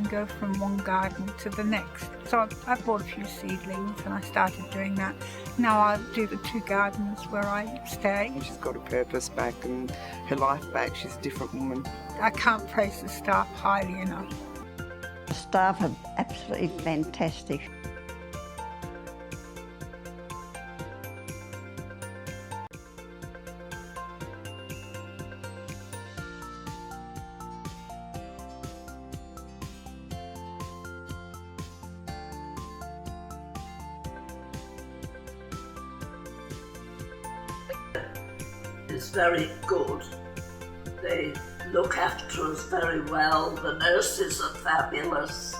and go from one garden to the next. So I bought a few seedlings and I started doing that. Now I do the 2 gardens where I stay. She's got a purpose back and her life back. She's a different woman. I can't praise the staff highly enough. The staff are absolutely fantastic. It's very good. They look after us very well. The nurses are fabulous.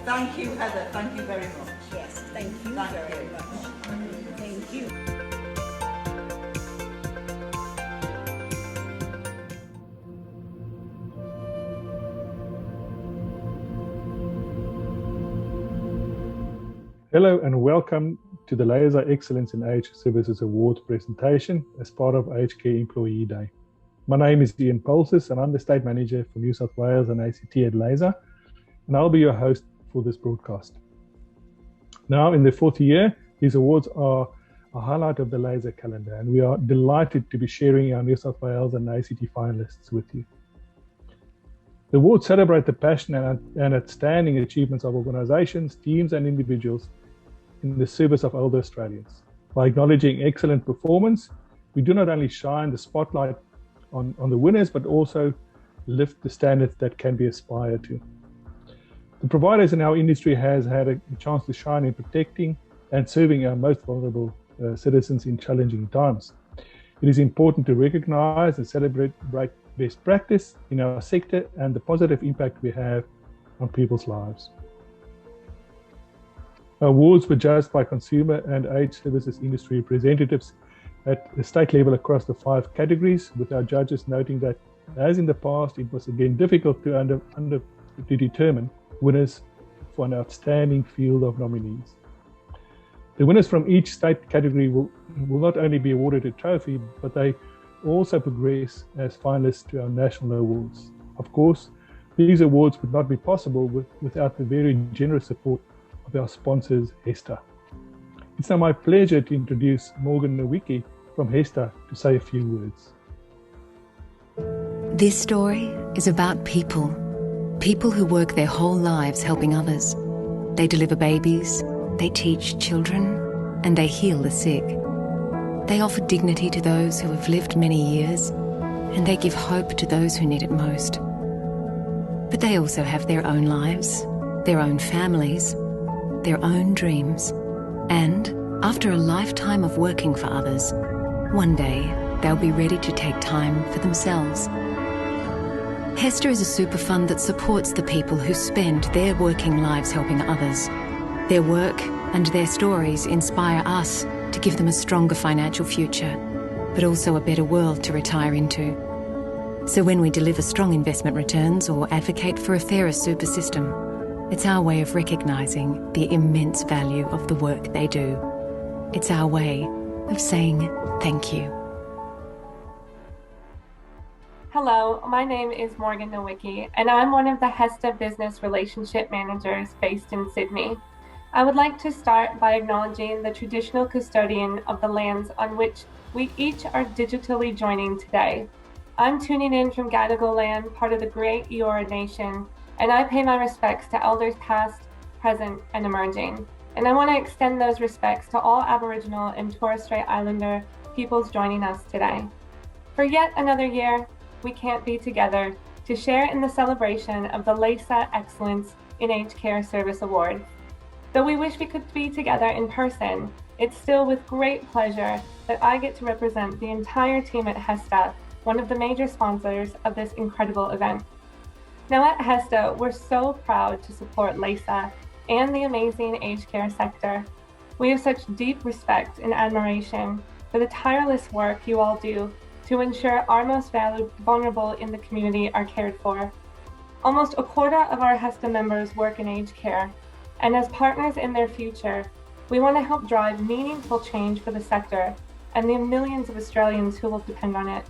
Thank you, Heather. Thank you very much. Yes, thank you very much. Thank you. Hello and welcome to the Laser Excellence in Aged Services Awards presentation as part of Aged Care Employee Day. My name is Ian Pulsis and I'm the State Manager for New South Wales and ACT at Laser, and I'll be your host for this broadcast. Now in the 4th year, these awards are a highlight of the Laser calendar, and we are delighted to be sharing our New South Wales and ACT finalists with you. The awards celebrate the passion and outstanding achievements of organisations, teams and individuals in the service of older Australians. By acknowledging excellent performance, we do not only shine the spotlight on the winners, but also lift the standards that can be aspired to. The providers in our industry has had a chance to shine in protecting and serving our most vulnerable citizens in challenging times. It is important to recognise and celebrate best practice in our sector and the positive impact we have on people's lives. Awards were judged by consumer and aged services industry representatives at the state level across the 5 categories, with our judges noting that, as in the past, it was again difficult to determine winners for an outstanding field of nominees. The winners from each state category will not only be awarded a trophy, but they also progress as finalists to our national awards. Of course, these awards would not be possible without the very generous support of our sponsors, HESTA. It's now my pleasure to introduce Morgan Nowicki from HESTA to say a few words. This story is about people who work their whole lives helping others. They deliver babies, they teach children, and they heal the sick. They offer dignity to those who have lived many years, and they give hope to those who need it most. But they also have their own lives, their own families, their own dreams. And after a lifetime of working for others, one day they'll be ready to take time for themselves. HESTA is a super fund that supports the people who spend their working lives helping others. Their work and their stories inspire us to give them a stronger financial future, but also a better world to retire into. So when we deliver strong investment returns or advocate for a fairer super system, it's our way of recognising the immense value of the work they do. It's our way of saying thank you. Hello, my name is Morgan Nowicki, and I'm one of the HESTA Business Relationship Managers based in Sydney. I would like to start by acknowledging the traditional custodian of the lands on which we each are digitally joining today. I'm tuning in from Gadigal land, part of the Great Eora Nation, and I pay my respects to elders past, present, and emerging. And I want to extend those respects to all Aboriginal and Torres Strait Islander peoples joining us today. For yet another year, we can't be together to share in the celebration of the LASA Excellence in Aged Care Service Award. Though we wish we could be together in person, it's still with great pleasure that I get to represent the entire team at HESTA, one of the major sponsors of this incredible event. Now at HESTA, we're so proud to support LASA and the amazing aged care sector. We have such deep respect and admiration for the tireless work you all do to ensure our most vulnerable in the community are cared for. Almost a quarter of our HESTA members work in aged care, and as partners in their future, we want to help drive meaningful change for the sector and the millions of Australians who will depend on it.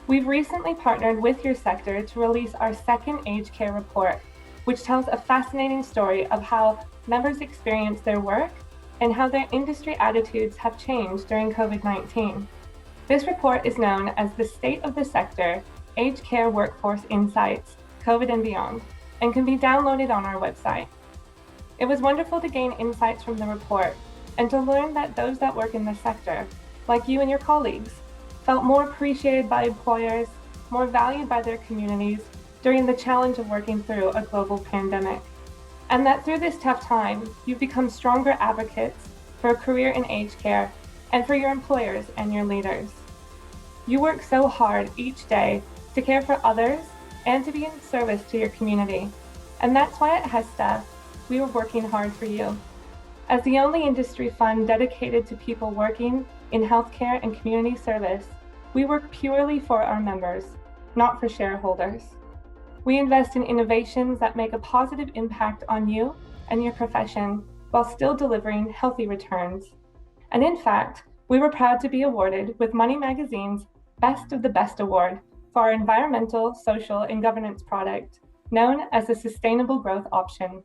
We've recently partnered with your sector to release our second aged care report, which tells a fascinating story of how members experience their work and how their industry attitudes have changed during COVID-19. This report is known as the State of the Sector, Aged Care Workforce Insights, COVID and Beyond, and can be downloaded on our website. It was wonderful to gain insights from the report and to learn that those that work in the sector, like you and your colleagues, felt more appreciated by employers, more valued by their communities during the challenge of working through a global pandemic. And that through this tough time, you've become stronger advocates for a career in aged care and for your employers and your leaders. You work so hard each day to care for others and to be in service to your community. And that's why at HESTA, we are working hard for you. As the only industry fund dedicated to people working in healthcare and community service, we work purely for our members, not for shareholders. We invest in innovations that make a positive impact on you and your profession while still delivering healthy returns. And in fact, we were proud to be awarded with Money Magazine's Best of the Best Award for our environmental, social, and governance product, known as the Sustainable Growth Option.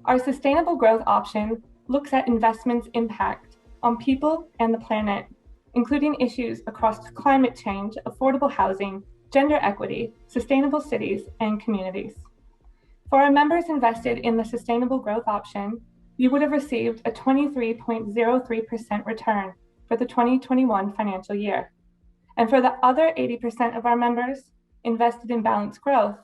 Our Sustainable Growth Option looks at investments' impact on people and the planet, including issues across climate change, affordable housing, gender equity, sustainable cities, and communities. For our members invested in the Sustainable Growth Option, you would have received a 23.03% return for the 2021 financial year. And for the other 80% of our members invested in balanced growth,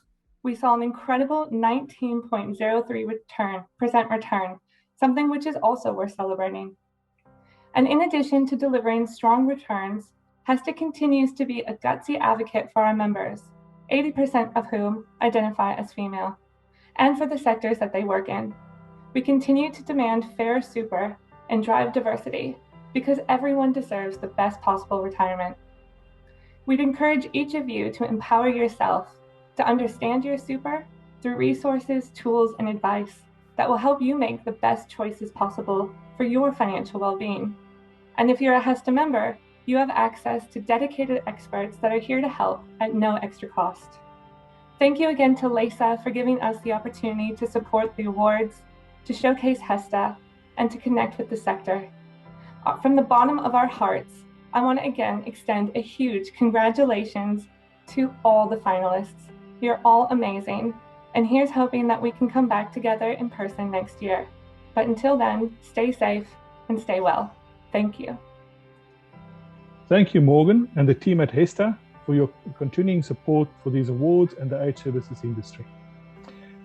we saw an incredible 19.03% return, something which is also worth celebrating. And in addition to delivering strong returns, HESTA continues to be a gutsy advocate for our members, 80% of whom identify as female, and for the sectors that they work in. We continue to demand fair super and drive diversity because everyone deserves the best possible retirement. We'd encourage each of you to empower yourself to understand your super through resources, tools, and advice that will help you make the best choices possible for your financial well-being. And if you're a HESTA member, you have access to dedicated experts that are here to help at no extra cost. Thank you again to Lisa for giving us the opportunity to support the awards, to showcase HESTA, and to connect with the sector. From the bottom of our hearts, I want to again extend a huge congratulations to all the finalists. You're all amazing, and here's hoping that we can come back together in person next year. But until then, stay safe and stay well. Thank you. Thank you, Morgan, and the team at HESTA for your continuing support for these awards and the aged services industry.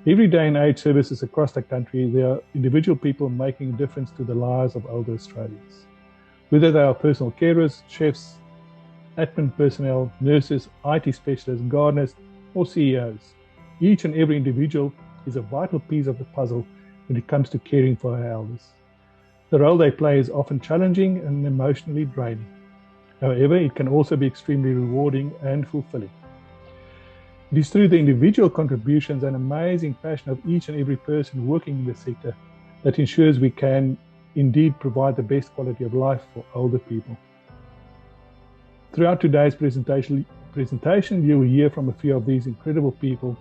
Every day in aged services across the country, there are individual people making a difference to the lives of older Australians. Whether they are personal carers, chefs, admin personnel, nurses, IT specialists, gardeners, or CEOs, each and every individual is a vital piece of the puzzle when it comes to caring for our elders. The role they play is often challenging and emotionally draining. However, it can also be extremely rewarding and fulfilling. It is through the individual contributions and amazing passion of each and every person working in the sector that ensures we can indeed provide the best quality of life for older people. Throughout today's presentation, you will hear from a few of these incredible people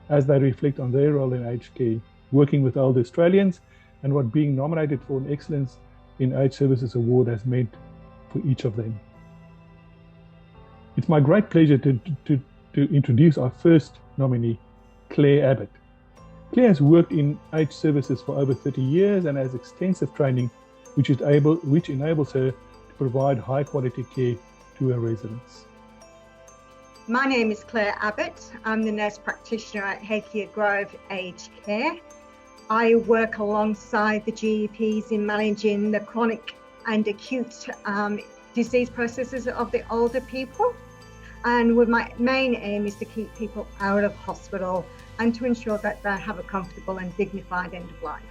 as they reflect on their role in aged care, working with older Australians, and what being nominated for an Excellence in Aged Services Award has meant for each of them. It's my great pleasure to introduce our first nominee, Claire Abbott. Claire has worked in aged services for over 30 years and has extensive training which enables her to provide high quality care to her residents. My name is Claire Abbott. I'm the nurse practitioner at Hakea Grove Aged Care. I work alongside the GPs in managing the chronic and acute disease processes of the older people. And with my main aim is to keep people out of hospital and to ensure that they have a comfortable and dignified end of life.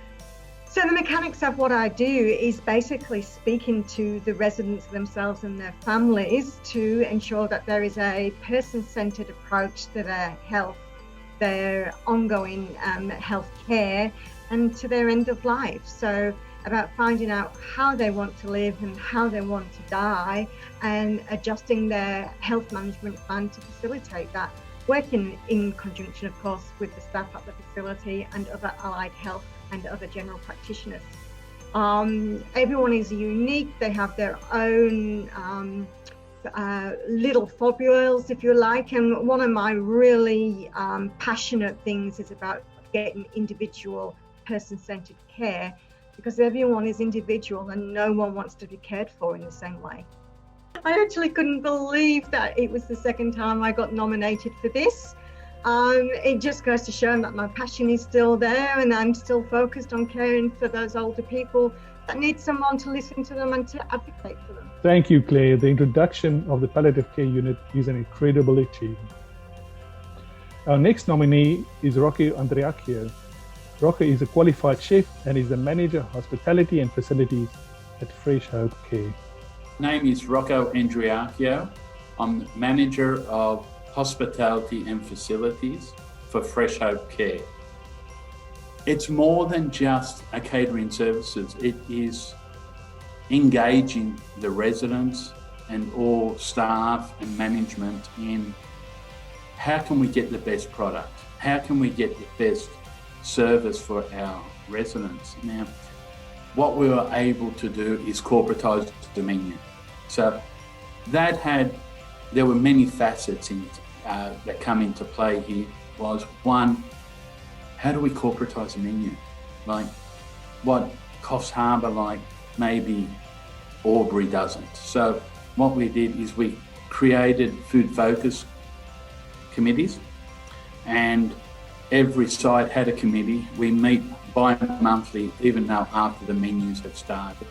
So the mechanics of what I do is basically speaking to the residents themselves and their families to ensure that there is a person-centered approach to their health, their ongoing health care, and to their end of life. So about finding out how they want to live and how they want to die, and adjusting their health management plan to facilitate that, working in conjunction, of course, with the staff at the facility and other allied health and other general practitioners. Everyone is unique. They have their own little foibles, if you like, and one of my really passionate things is about getting individual person-centered care, because everyone is individual and no one wants to be cared for in the same way. I actually couldn't believe that it was the second time I got nominated for this. It just goes to show that my passion is still there, and I'm still focused on caring for those older people that need someone to listen to them and to advocate for them. Thank you, Claire. The introduction of the palliative care unit is an incredible achievement. Our next nominee is Rocco Andreacchio. Rocco is a qualified chef and is the manager of hospitality and facilities at Fresh Hope Care. My name is Rocco Andreacchio. I'm manager of hospitality and facilities for Fresh Hope Care. It's more than just a catering services. It is engaging the residents and all staff and management in how can we get the best product? How can we get the best service for our residents? Now, what we were able to do is corporatise the menu. So there were many facets that come into play here. Was one, how do we corporatise a menu? Like what Coffs Harbour, like maybe Albury doesn't. So what we did is we created food focus committees, and every site had a committee. We meet bi-monthly, even though after the menus have started.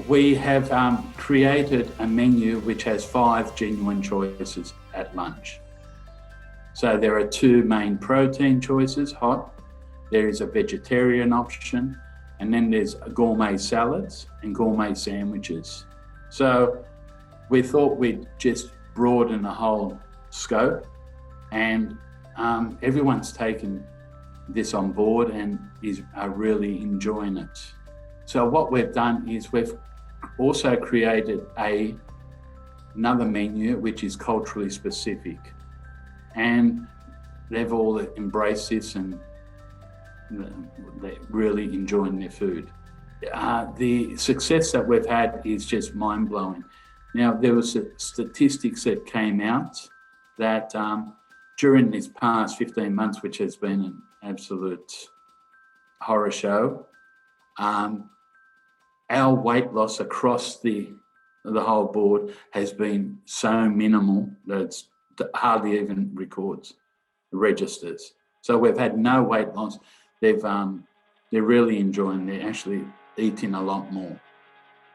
We have created a menu which has 5 genuine choices at lunch. So there are 2 main protein choices, hot. There is a vegetarian option, and then there's gourmet salads and gourmet sandwiches. So we thought we'd just broaden the whole scope, and everyone's taken this on board and are really enjoying it. So what we've done is we've also created another menu which is culturally specific, and they've all embraced this and they're really enjoying their food. The success that we've had is just mind-blowing. Now, there was statistics that came out that during this past 15 months, which has been an absolute horror show, our weight loss across the whole board has been so minimal that it's hardly even registers. So we've had no weight loss. They're really enjoying. They're actually eating a lot more,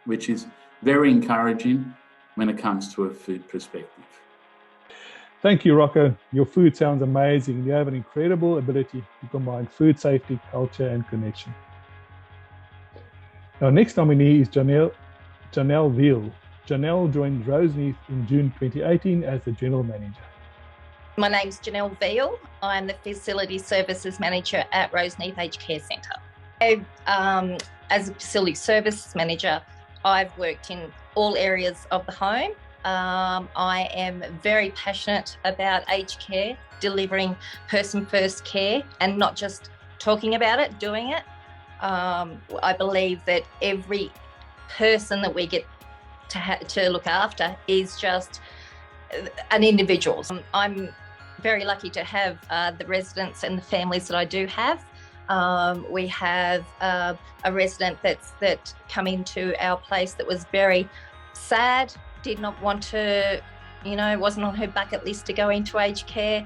which is very encouraging when it comes to a food perspective. Thank you, Rocco. Your food sounds amazing. You have an incredible ability to combine food safety, culture, and connection. Our next nominee is Janelle Veal. Janelle joined Roseneath in June 2018 as the General Manager. My name's Janelle Veal. I'm the Facility Services Manager at Roseneath Aged Care Centre. As a Facility Services Manager, I've worked in all areas of the home. I am very passionate about aged care, delivering person-first care and not just talking about it, doing it. I believe that every person that we get to look after is just an individual. I'm very lucky to have the residents and the families that I do have. We have a resident that come into our place that was very sad, did not want to, wasn't on her bucket list to go into aged care.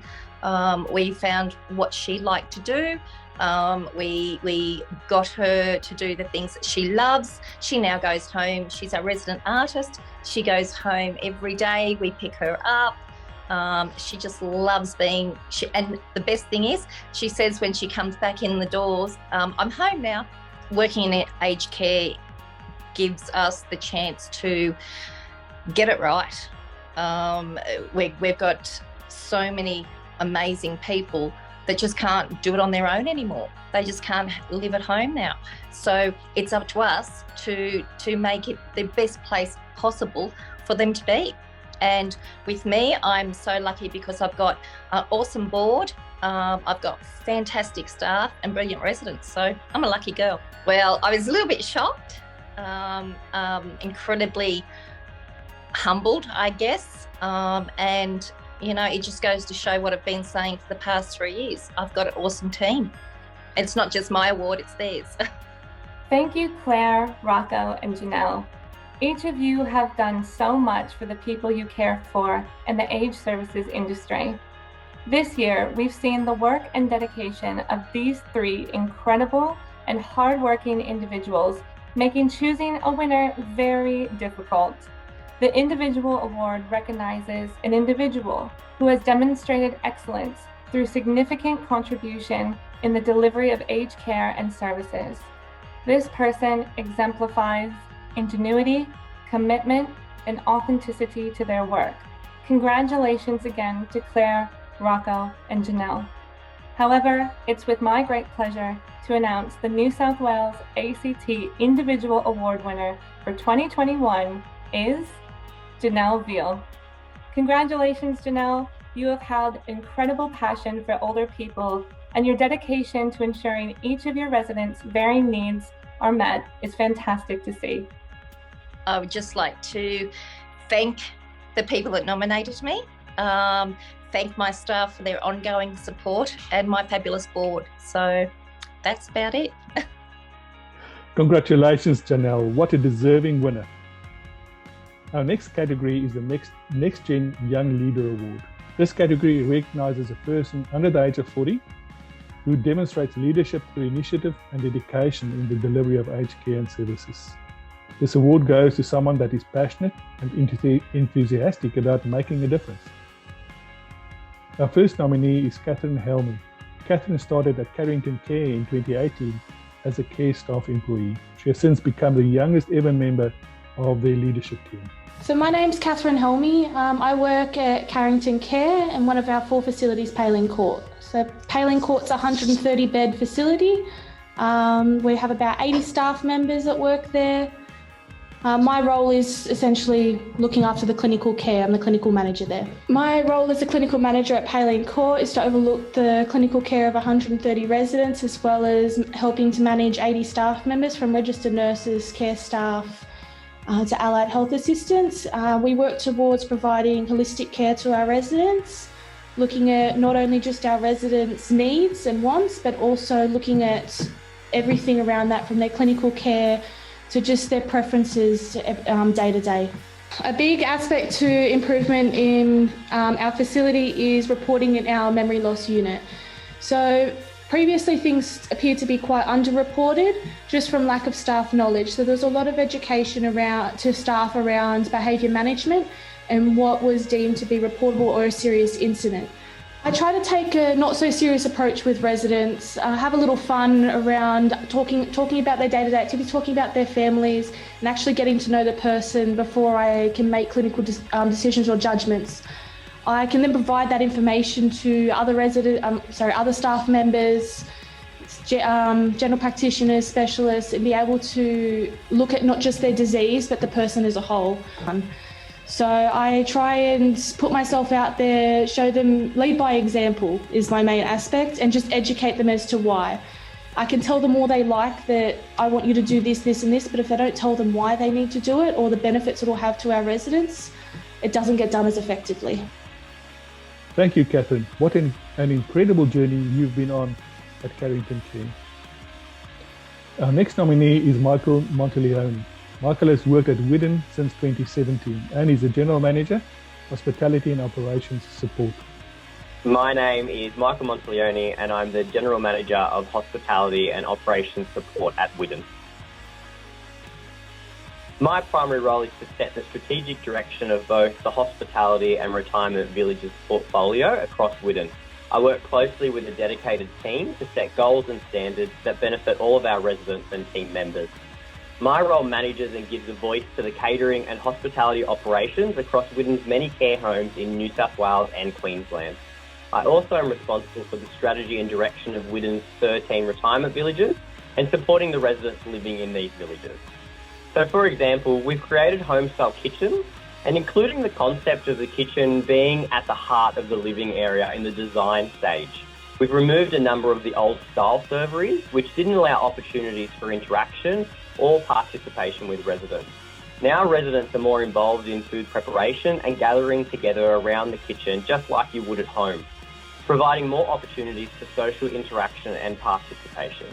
We found what she liked to do. We got her to do the things that she loves. She now goes home. She's a resident artist. She goes home every day. We pick her up. She just loves being, and the best thing is, she says when she comes back in the doors, I'm home now. Working in aged care gives us the chance to get it right. We've got so many amazing people that just can't do it on their own anymore. They just can't live at home now. So it's up to us to make it the best place possible for them to be. And with me, I'm so lucky because I've got an awesome board, I've got fantastic staff and brilliant residents. So I'm a lucky girl. Well, I was a little bit shocked, incredibly humbled, I guess. And, you know, it just goes to show what I've been saying for the past 3 years. I've got an awesome team. It's not just my award, it's theirs. Thank you, Claire, Rocco, and Janelle. Each of you have done so much for the people you care for in the age services industry. This year, we've seen the work and dedication of these 3 incredible and hardworking individuals, making choosing a winner very difficult. The individual award recognizes an individual who has demonstrated excellence through significant contribution in the delivery of aged care and services. This person exemplifies ingenuity, commitment, and authenticity to their work. Congratulations again to Claire, Rocco, and Janelle. However, it's with my great pleasure to announce the New South Wales ACT Individual Award winner for 2021 is Janelle Veal. Congratulations, Janelle. You have held incredible passion for older people, and your dedication to ensuring each of your residents' varying needs are met is fantastic to see. I would just like to thank the people that nominated me, thank my staff for their ongoing support, and my fabulous board. So that's about it. Congratulations, Janelle. What a deserving winner. Our next category is the Next Gen Young Leader Award. This category recognizes a person under the age of 40 who demonstrates leadership through initiative and dedication in the delivery of aged care and services. This award goes to someone that is passionate and enthusiastic about making a difference. Our first nominee is Katherine Helmi. Katherine started at Carrington Care in 2018 as a care staff employee. She has since become the youngest ever member of their leadership team. So my name's Katherine Helmi. I work at Carrington Care and one of our 4 facilities, Paling Court. So Paling Court's a 130-bed facility. We have about 80 staff members that work there. My role is essentially looking after the clinical care. I'm the clinical manager there. My role as a clinical manager at Paling Court is to overlook the clinical care of 130 residents, as well as helping to manage 80 staff members, from registered nurses, care staff, to allied health assistants. We work towards providing holistic care to our residents, looking at not only just our residents' needs and wants, but also looking at everything around that, from their clinical care to just their preferences day to day. A big aspect to improvement in our facility is reporting in our memory loss unit. So previously things appeared to be quite underreported just from lack of staff knowledge. So there's a lot of education to staff around behaviour management and what was deemed to be reportable or a serious incident. I try to take a not so serious approach with residents, have a little fun around talking about their day-to-day activities, talking about their families, and actually getting to know the person before I can make clinical decisions or judgments. I can then provide that information to other staff members, general practitioners, specialists, and be able to look at not just their disease, but the person as a whole. So I try and put myself out there, show them, lead by example is my main aspect, and just educate them as to why. I can tell them all they like that I want you to do this, this, and this, but if I don't tell them why they need to do it or the benefits it will have to our residents, it doesn't get done as effectively. Thank you, Katherine. What an incredible journey you've been on at Carrington Care. Our next nominee is Michael Monteleone. Michael has worked at Whiddon since 2017 and is the General Manager, Hospitality and Operations Support. My name is Michael Monteleone and I'm the General Manager of Hospitality and Operations Support at Whiddon. My primary role is to set the strategic direction of both the hospitality and retirement villages portfolio across Whiddon. I work closely with a dedicated team to set goals and standards that benefit all of our residents and team members. My role manages and gives a voice to the catering and hospitality operations across Whiddon's many care homes in New South Wales and Queensland. I also am responsible for the strategy and direction of Whiddon's 13 retirement villages and supporting the residents living in these villages. So for example, we've created home-style kitchens and including the concept of the kitchen being at the heart of the living area in the design stage. We've removed a number of the old style serveries, which didn't allow opportunities for interaction or participation with residents. Now residents are more involved in food preparation and gathering together around the kitchen just like you would at home, providing more opportunities for social interaction and participation.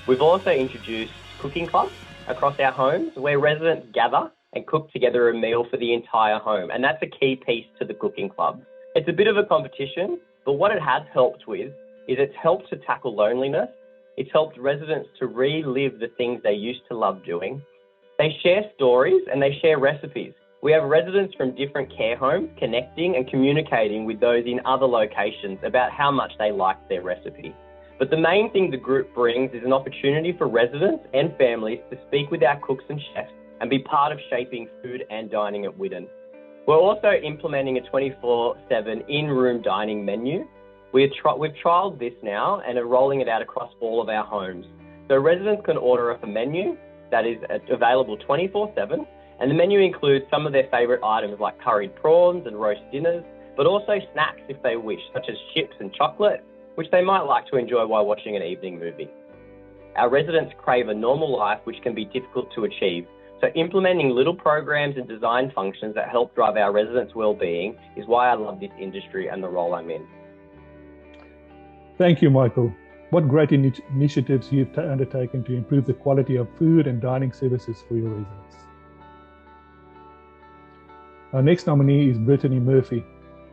We've also introduced cooking clubs across our homes where residents gather and cook together a meal for the entire home, and that's a key piece to the cooking club. It's a bit of a competition, but what it has helped with is it's helped to tackle loneliness. It's helped residents to relive the things they used to love doing. They share stories and they share recipes. We have residents from different care homes connecting and communicating with those in other locations about how much they liked their recipe. But the main thing the group brings is an opportunity for residents and families to speak with our cooks and chefs and be part of shaping food and dining at Whiddon. We're also implementing a 24/7 in-room dining menu. We've trialled this now and are rolling it out across all of our homes. So residents can order off a menu that is available 24/7, and the menu includes some of their favourite items like curried prawns and roast dinners, but also snacks if they wish, such as chips and chocolate, which they might like to enjoy while watching an evening movie. Our residents crave a normal life which can be difficult to achieve, so implementing little programs and design functions that help drive our residents' well-being is why I love this industry and the role I'm in. Thank you, Michael. What great initiatives you've undertaken to improve the quality of food and dining services for your residents. Our next nominee is Brittany Murphy.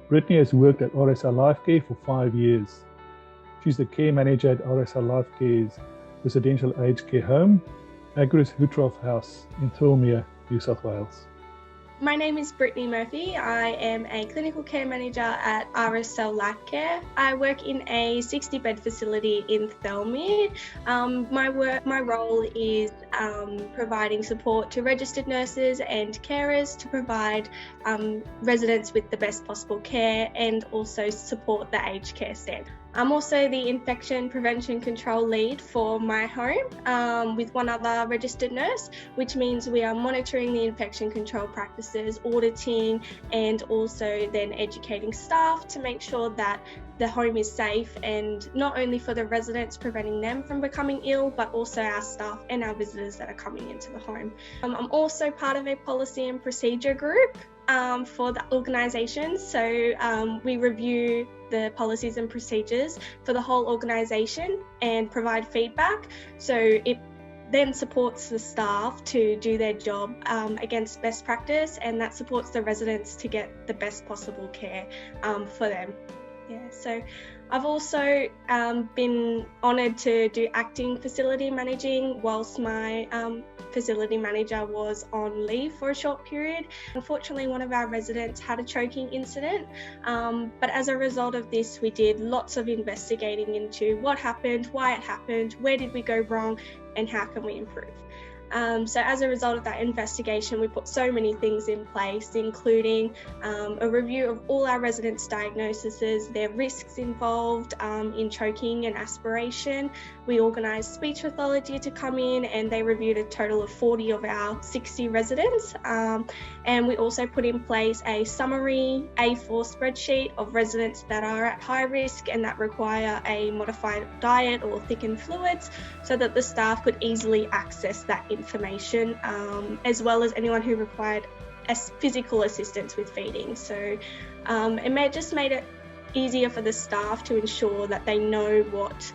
Brittany has worked at RSL Lifecare for 5 years. She's the care manager at RSL Lifecare's residential aged care home, Agris Hutroff House in Thirlmere, New South Wales. My name is Brittany Murphy. I am a clinical care manager at RSL Lifecare. I work in a 60-bed facility in Helmi. My role is providing support to registered nurses and carers to provide residents with the best possible care and also support the aged care centre. I'm also the infection prevention control lead for my home with one other registered nurse, which means we are monitoring the infection control practices, auditing, and also then educating staff to make sure that the home is safe, and not only for the residents, preventing them from becoming ill, but also our staff and our visitors that are coming into the home. I'm also part of a policy and procedure group for the organisation, so we review the policies and procedures for the whole organisation and provide feedback, so it then supports the staff to do their job against best practice, and that supports the residents to get the best possible care for them. Yeah, so I've also been honoured to do acting facility managing whilst my facility manager was on leave for a short period. Unfortunately, one of our residents had a choking incident, but as a result of this, we did lots of investigating into what happened, why it happened, where did we go wrong, and how can we improve. So as a result of that investigation, we put so many things in place, including a review of all our residents' diagnoses, their risks involved in choking and aspiration. We organised speech pathology to come in, and they reviewed a total of 40 of our 60 residents. And we also put in place a summary A4 spreadsheet of residents that are at high risk and that require a modified diet or thickened fluids, so that the staff could easily access that information, as well as anyone who required physical assistance with feeding. So it just made it easier for the staff to ensure that they know what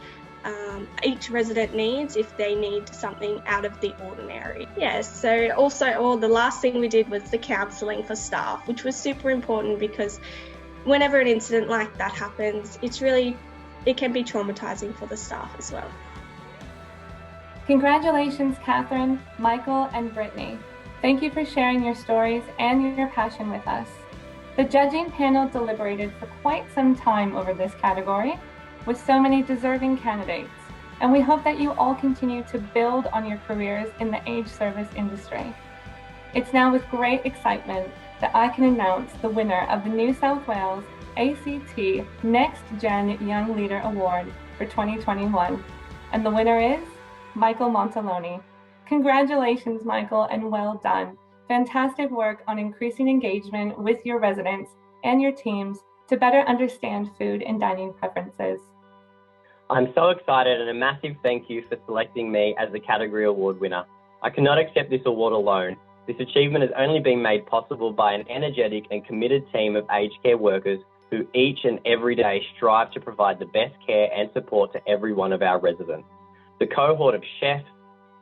each resident needs if they need something out of the ordinary. Yes, so also the last thing we did was the counselling for staff, which was super important because whenever an incident like that happens, it can be traumatising for the staff as well. Congratulations, Katherine, Michael, and Brittany. Thank you for sharing your stories and your passion with us. The judging panel deliberated for quite some time over this category, with so many deserving candidates, and we hope that you all continue to build on your careers in the age service industry. It's now with great excitement that I can announce the winner of the New South Wales ACT Next Gen Young Leader Award for 2021. And the winner is Michael Monteleone. Congratulations, Michael, and well done. Fantastic work on increasing engagement with your residents and your teams to better understand food and dining preferences. I'm so excited, and a massive thank you for selecting me as the category award winner. I cannot accept this award alone. This achievement has only been made possible by an energetic and committed team of aged care workers who each and every day strive to provide the best care and support to every one of our residents. The cohort of chefs,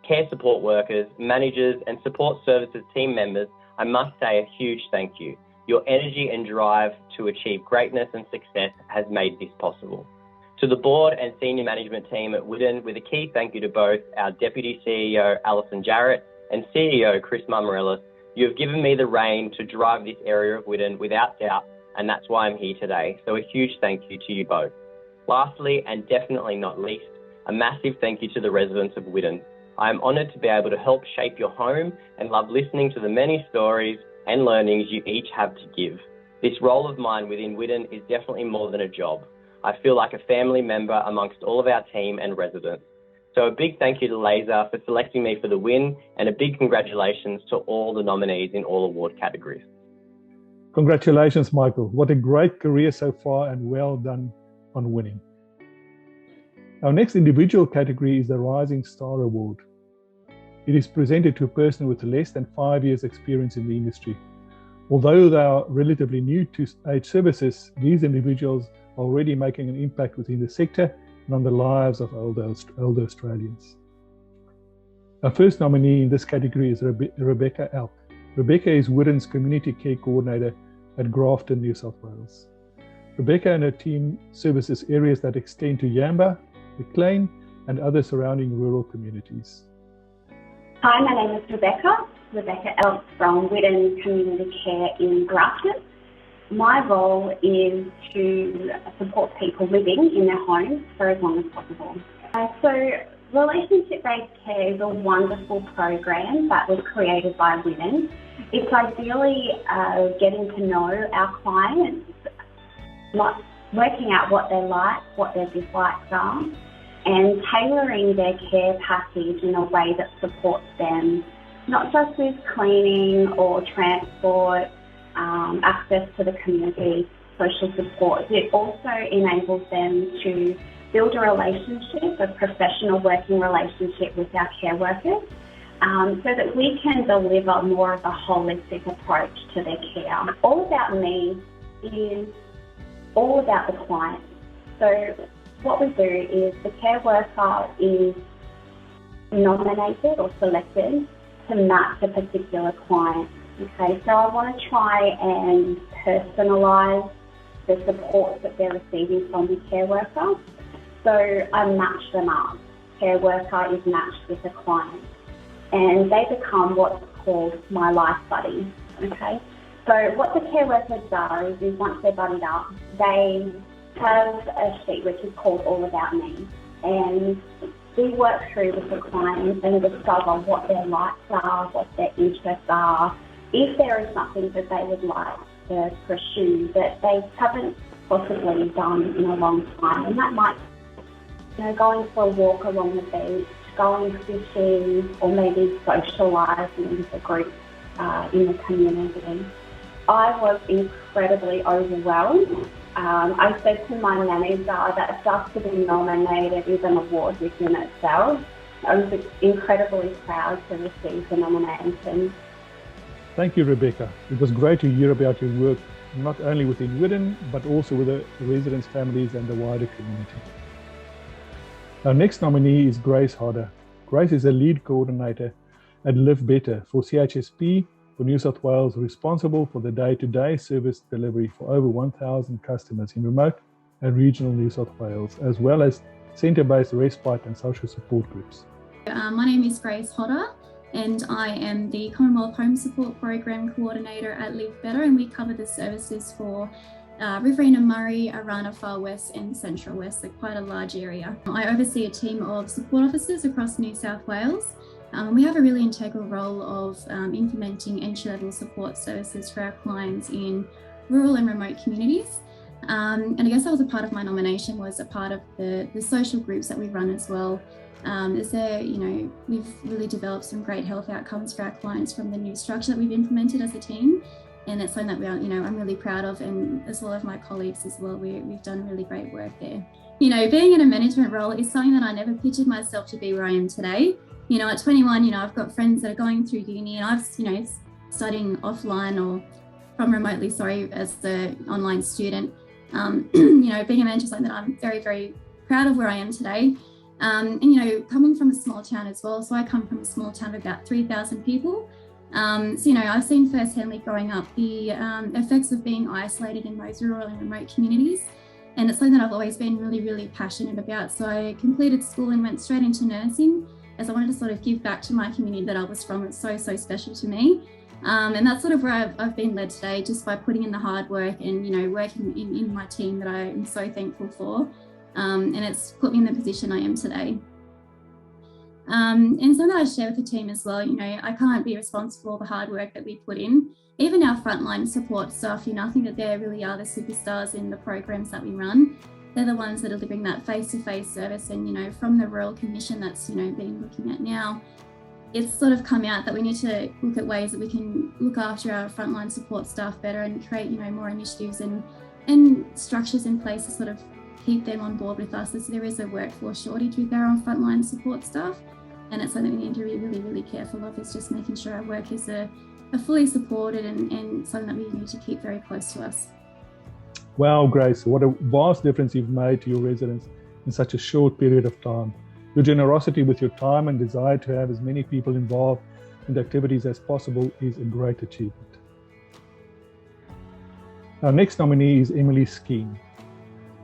care support workers, managers and support services team members, I must say a huge thank you. Your energy and drive to achieve greatness and success has made this possible. To the board and senior management team at Whiddon, with a key thank you to both our Deputy CEO Alison Jarrett and CEO Chris Marmarellis, you have given me the rein to drive this area of Whiddon without doubt, and that's why I'm here today. So a huge thank you to you both. Lastly, and definitely not least, a massive thank you to the residents of Whiddon. I am honoured to be able to help shape your home and love listening to the many stories and learnings you each have to give. This role of mine within Whiddon is definitely more than a job. I feel like a family member amongst all of our team and residents. So a big thank you to Laser for selecting me for the win, and a big congratulations to all the nominees in all award categories. Congratulations, Michael. What a great career so far, and well done on winning. Our next individual category is the Rising Star Award. It is presented to a person with less than 5 years experience in the industry. Although they are relatively new to aged services, these individuals are already making an impact within the sector and on the lives of older Australians. Our first nominee in this category is Rebecca Elk. Rebecca is Whiddon's Community Care Coordinator at Grafton, New South Wales. Rebecca and her team services areas that extend to Yamba, McLean and other surrounding rural communities. Hi, my name is Rebecca Elks from Whiddon Community Care in Grafton. My role is to support people living in their homes for as long as possible. So relationship-based care is a wonderful program that was created by Whiddon. It's ideally getting to know our clients, working out what they like, what their dislikes are, and tailoring their care package in a way that supports them, not just with cleaning or transport, access to the community, social support. It also enables them to build a relationship, a professional working relationship with our care workers, so that we can deliver more of a holistic approach to their care. All About Me is all about the client. So what we do is the care worker is nominated or selected to match a particular client. Okay, so I want to try and personalise the support that they're receiving from the care worker. So I match them up. Care worker is matched with a client, and they become what's called my life buddy. Okay, so what the care worker does is once they're buddied up, they have a sheet which is called All About Me, and we work through with the client and discover what their likes are, what their interests are, if there is something that they would like to pursue that they haven't possibly done in a long time. And that might be going for a walk along the beach, going fishing, or maybe socialising with a group in the community. I was incredibly overwhelmed. I said to my manager that just to be nominated is an award within itself. I was incredibly proud to receive the nomination. Thank you, Rebecca. It was great to hear about your work, not only within Whiddon, but also with the residents' families and the wider community. Our next nominee is Grace Hodder. Grace is a lead coordinator at Livebetter for CHSP for New South Wales, responsible for the day-to-day service delivery for over 1,000 customers in remote and regional New South Wales, as well as centre-based respite and social support groups. My name is Grace Hodder, and I am the Commonwealth Home Support Program Coordinator at Livebetter, and we cover the services for Riverina, Murray, Arana, Far West and Central West, so quite a large area. I oversee a team of support officers across New South Wales. We have a really integral role of implementing entry-level support services for our clients in rural and remote communities. And I guess that was a part of my nomination, was a part of the social groups that we run as well. Is there, we've really developed some great health outcomes for our clients from the new structure that we've implemented as a team. And it's something that we are, I'm really proud of, and as well as my colleagues as well, we've done really great work there. Being in a management role is something that I never pictured myself to be where I am today. At 21, I've got friends that are going through uni, and I've, studying offline or from remotely, as an online student. Being a manager is something that I'm very, very proud of where I am today. And, coming from a small town as well. So I come from a small town of about 3,000 people. I've seen firsthand growing up the effects of being isolated in those rural and remote communities. And it's something that I've always been really, really passionate about. So I completed school and went straight into nursing, as I wanted to sort of give back to my community that I was from. It's so, so special to me. And that's sort of where I've been led today, just by putting in the hard work and, working in my team that I am so thankful for. And it's put me in the position I am today. And something that I share with the team as well, I can't be responsible for the hard work that we put in. Even our frontline support staff, I think that they really are the superstars in the programs that we run. They're the ones that are delivering that face-to-face service. And, from the Royal Commission that's, been looking at now, it's sort of come out that we need to look at ways that we can look after our frontline support staff better and create, more initiatives and structures in place to sort of keep them on board with us, as there is a workforce shortage with our frontline support staff. And it's something we need to be really, really careful of, is just making sure our workers are fully supported and something that we need to keep very close to us. Wow, Grace, what a vast difference you've made to your residents in such a short period of time. Your generosity with your time and desire to have as many people involved in the activities as possible is a great achievement. Our next nominee is Emily Skeen.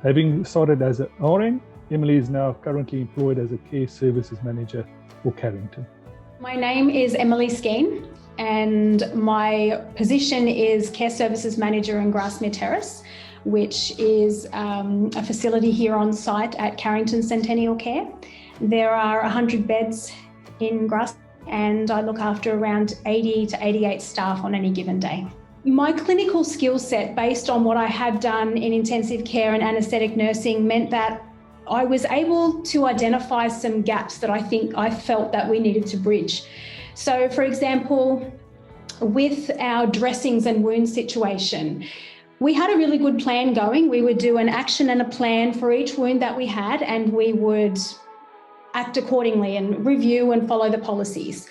Having started as an RN, Emily is now currently employed as a care services manager for Carrington. My name is Emily Skeen, and my position is Care Services Manager in Grasmere Terrace, which is a facility here on site at Carrington Centennial Care. There are 100 beds in Grasmere, and I look after around 80 to 88 staff on any given day. My clinical skill set, based on what I had done in intensive care and anaesthetic nursing, meant that I was able to identify some gaps that I felt that we needed to bridge. So, for example, with our dressings and wound situation, we had a really good plan going. We would do an action and a plan for each wound that we had, and we would act accordingly and review and follow the policies.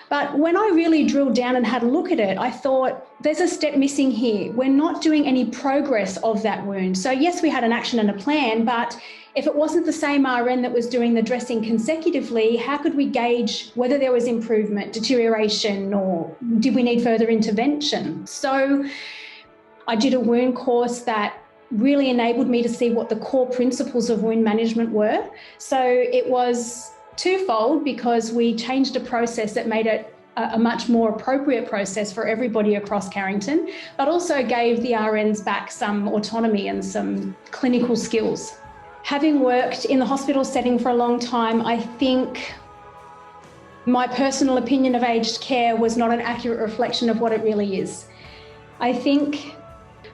But when I really drilled down and had a look at it, I thought, there's a step missing here. We're not doing any progress of that wound. So yes, we had an action and a plan, but if it wasn't the same RN that was doing the dressing consecutively, how could we gauge whether there was improvement, deterioration, or did we need further intervention? So I did a wound course that really enabled me to see what the core principles of wound management were. So it was twofold, because we changed a process that made it a much more appropriate process for everybody across Carrington, but also gave the RNs back some autonomy and some clinical skills. Having worked in the hospital setting for a long time, I think my personal opinion of aged care was not an accurate reflection of what it really is. I think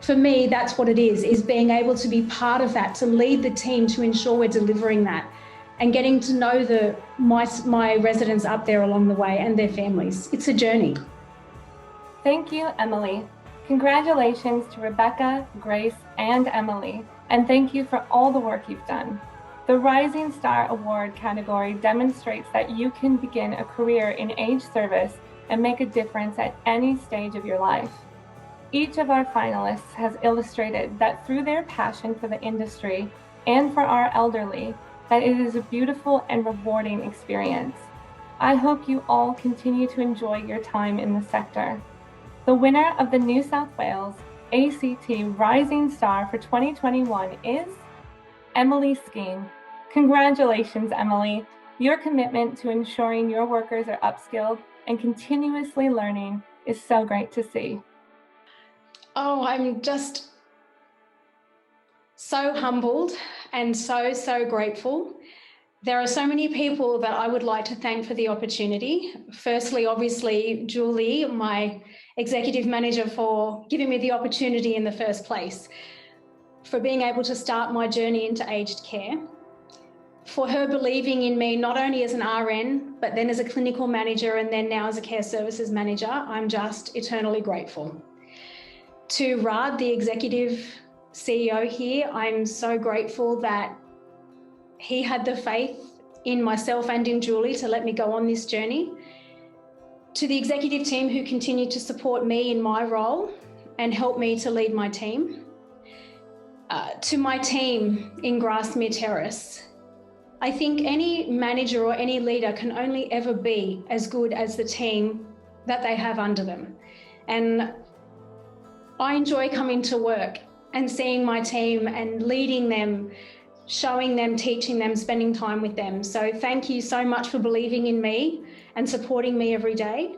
for me, that's what it is being able to be part of that, to lead the team to ensure we're delivering that, and getting to know my residents up there along the way and their families. It's a journey. Thank you, Emily. Congratulations to Rebecca, Grace, and Emily, and thank you for all the work you've done. The Rising Star Award category demonstrates that you can begin a career in age service and make a difference at any stage of your life. Each of our finalists has illustrated that through their passion for the industry and for our elderly, that it is a beautiful and rewarding experience. I hope you all continue to enjoy your time in the sector. The winner of the New South Wales ACT Rising Star for 2021 is Emily Skeen. Congratulations, Emily. Your commitment to ensuring your workers are upskilled and continuously learning is so great to see. Oh, I'm just so humbled and so grateful. There are so many people that I would like to thank for the opportunity. Firstly, obviously, Julie, my executive manager, for giving me the opportunity in the first place. for being able to start my journey into aged care, for her believing in me not only as an RN, but then as a clinical manager and then now as a care services manager. I'm just eternally grateful. To Rad, the executive CEO here, I'm so grateful that he had the faith in myself and in Julie to let me go on this journey. To the executive team who continue to support me in my role and help me to lead my team. To my team in Grasmere Terrace, I think any manager or any leader can only ever be as good as the team that they have under them. And I enjoy coming to work and seeing my team and leading them, showing them, teaching them, spending time with them. So thank you so much for believing in me and supporting me every day.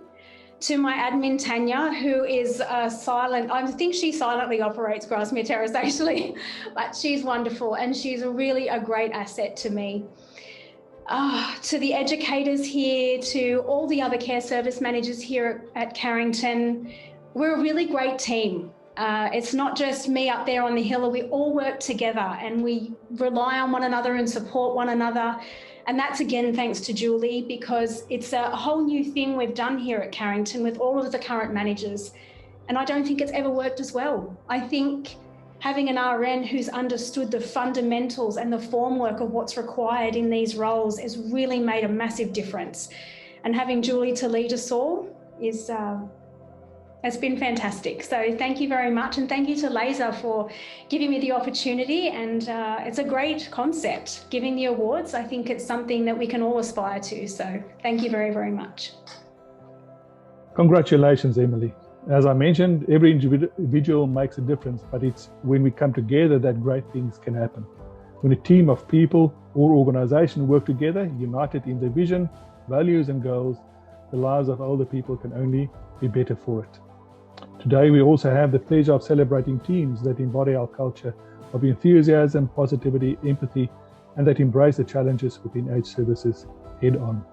To my admin, Tanya, who is silent, I think she silently operates Grasmere Terrace actually, but she's wonderful and she's really a great asset to me. To the educators here, to all the other care service managers here at Carrington, we're a really great team. It's not just me up there on the hill, we all work together and we rely on one another and support one another. And that's again, thanks to Julie, because it's a whole new thing we've done here at Carrington with all of the current managers. And I don't think it's ever worked as well. I think having an RN who's understood the fundamentals and the formwork of what's required in these roles has really made a massive difference. And having Julie to lead us all has been fantastic. So thank you very much. And thank you to Laser for giving me the opportunity. And it's a great concept, giving the awards. I think it's something that we can all aspire to. So thank you very, very much. Congratulations, Emily. As I mentioned, every individual makes a difference, but it's when we come together that great things can happen. When a team of people or organization work together, united in their vision, values and goals, the lives of older people can only be better for it. Today, we also have the pleasure of celebrating teams that embody our culture of enthusiasm, positivity, empathy, and that embrace the challenges within aged services head on.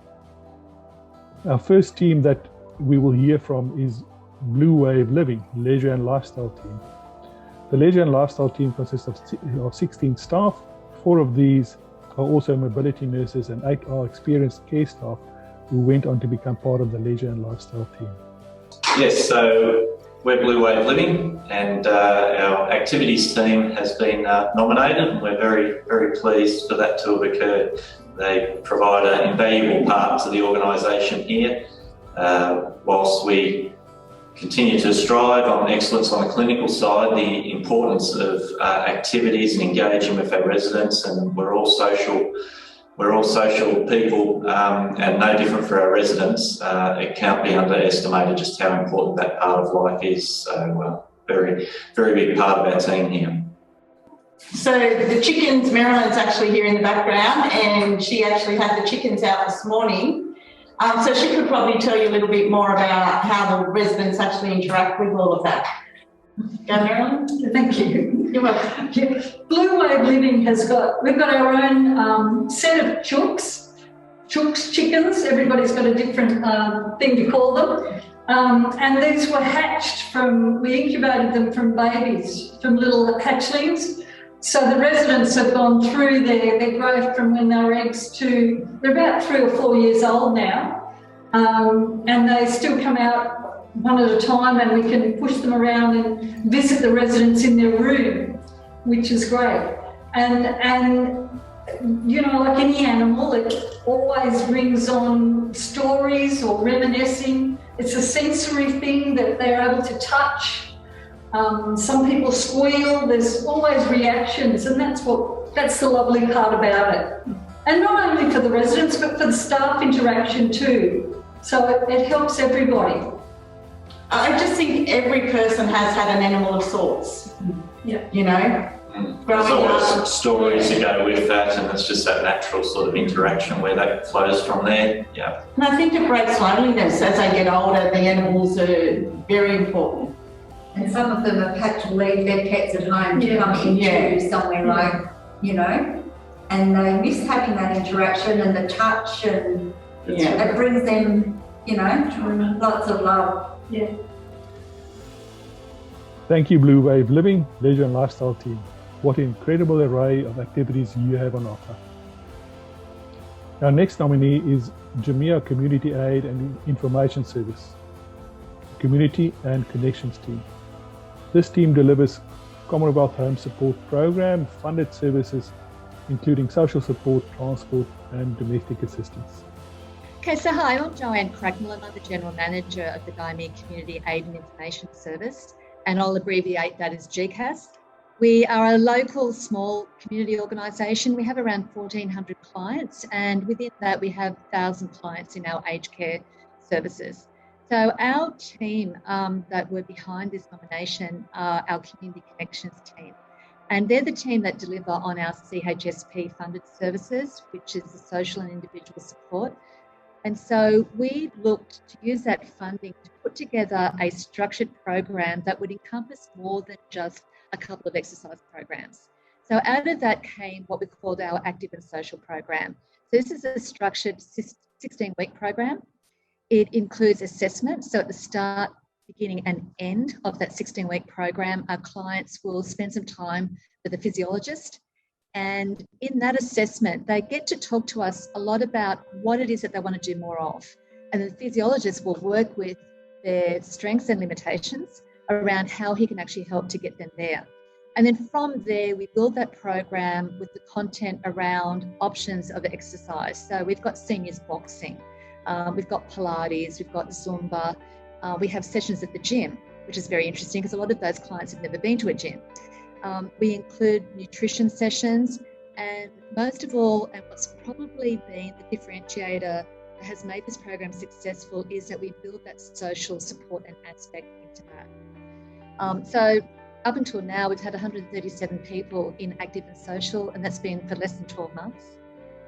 Our first team that we will hear from is Bluewave Living, Leisure and Lifestyle team. The Leisure and Lifestyle team consists of 16 staff. 4 of these are also mobility nurses and 8 are experienced care staff who went on to become part of the Leisure and Lifestyle team. Yes, so we're Bluewave Living and our activities team has been nominated and we're very, very pleased for that to have occurred. They provide an invaluable part to the organisation here whilst we continue to strive on excellence on the clinical side, the importance of activities and engaging with our residents, and we're all social people and no different for our residents. It can't be underestimated just how important that part of life is. So very, very big part of our team here. So the chickens, Marilyn's actually here in the background and she actually had the chickens out this morning. So she could probably tell you a little bit more about how the residents actually interact with all of that. Go, Marilyn. Thank you. You're welcome. Bluewave Living we've got our own set of chooks, chickens. Everybody's got a different thing to call them. And these were hatched we incubated them from babies, from little hatchlings. So the residents have gone through their growth from when they were eggs to, they're about 3 or 4 years old now. And they still come out one at a time and we can push them around and visit the residents in their room, which is great. And you know, like any animal, it always brings on stories or reminiscing. It's a sensory thing that they're able to touch. Some people squeal, there's always reactions, and that's the lovely part about it. And not only for the residents, but for the staff interaction too. So it helps everybody. I just think every person has had an animal of sorts. Yeah. You know? There's always stories to go with that, and it's just that natural sort of interaction where that flows from there. Yeah. And I think it breaks loneliness as they get older. The animals are very important. And some of them have had to leave their pets at home to come into somewhere like, you know, and they miss having that interaction and the touch, and it brings them, you know, lots of love. Yeah. Thank you, Bluewave Living, Leisure and Lifestyle team. what an incredible array of activities you have on offer. Our next nominee is Jamia Community Aid and Information Service, Community and Connections Team. This team delivers Commonwealth Home Support Program funded services, including social support, transport and domestic assistance. Okay, so hi, I'm Joanne Cracknell and I'm the General Manager of the Gymea Community Aid and Information Service, and I'll abbreviate that as GCAS. We are a local small community organisation. We have around 1,400 clients, and within that we have 1,000 clients in our aged care services. So our team that were behind this nomination are our Community Connections team. And they're the team that deliver on our CHSP funded services, which is the social and individual support. And so we looked to use that funding to put together a structured program that would encompass more than just a couple of exercise programs. So out of that came what we called our active and social program. So this is a structured 16-week program. It includes assessment. So at the start, beginning and end of that 16-week program, our clients will spend some time with a physiologist. And in that assessment, they get to talk to us a lot about what it is that they want to do more of. And the physiologist will work with their strengths and limitations around how he can actually help to get them there. And then from there, we build that program with the content around options of exercise. So we've got seniors boxing, we've got Pilates, we've got Zumba, we have sessions at the gym, which is very interesting because a lot of those clients have never been to a gym. We include nutrition sessions, and most of all, and what's probably been the differentiator that has made this program successful, is that we build that social support and aspect into that. So up until now, we've had 137 people in active and social, and that's been for less than 12 months.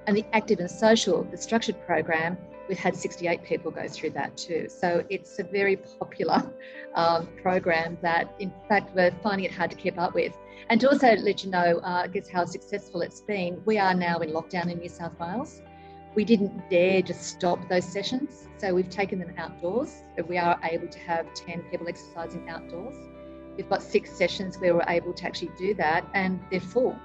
And the active and social, the structured program, we've had 68 people go through that too. So it's a very popular program that, in fact, we're finding it hard to keep up with. And to also let you know, I guess, how successful it's been, we are now in lockdown in New South Wales. We didn't dare just stop those sessions, so we've taken them outdoors. We are able to have 10 people exercising outdoors. We've got 6 sessions where we're able to actually do that, and they're full.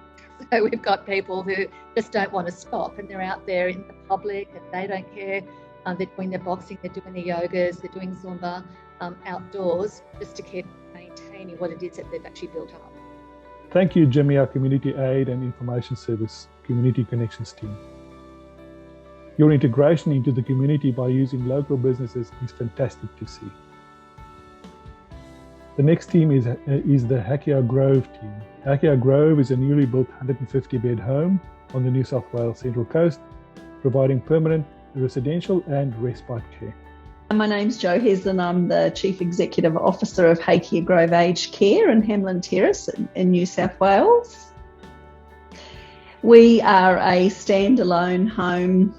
So we've got people who just don't want to stop, and they're out there in the public and they don't care. They're doing their boxing, they're doing their yogas, they're doing Zumba outdoors, just to keep maintaining what it is that they've actually built up. Thank you, Jamia Community Aid and Information Service, Community Connections team. Your integration into the community by using local businesses is fantastic to see. The next team is the Hakea Grove team. Hakea Grove is a newly built 150-bed home on the New South Wales Central Coast, providing permanent residential and respite care. My name's Jo Hes and I'm the Chief Executive Officer of Hakea Grove Aged Care in Hamlin Terrace in New South Wales. We are a standalone home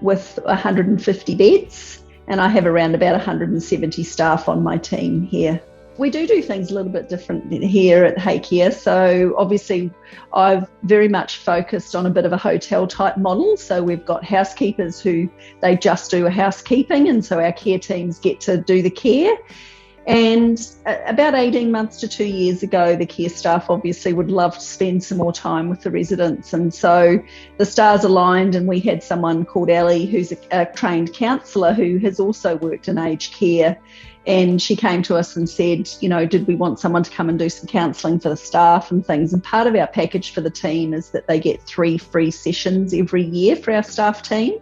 with 150 beds, and I have around about 170 staff on my team here. We do things a little bit different here at Hakea. So obviously I've very much focused on a bit of a hotel type model. So we've got housekeepers who they just do a housekeeping, and so our care teams get to do the care. And about 18 months to 2 years ago, the care staff obviously would love to spend some more time with the residents. And so the stars aligned, and we had someone called Ellie, who's a trained counsellor who has also worked in aged care. And she came to us and said, you know, did we want someone to come and do some counselling for the staff and things? And part of our package for the team is that they get 3 free sessions every year for our staff team.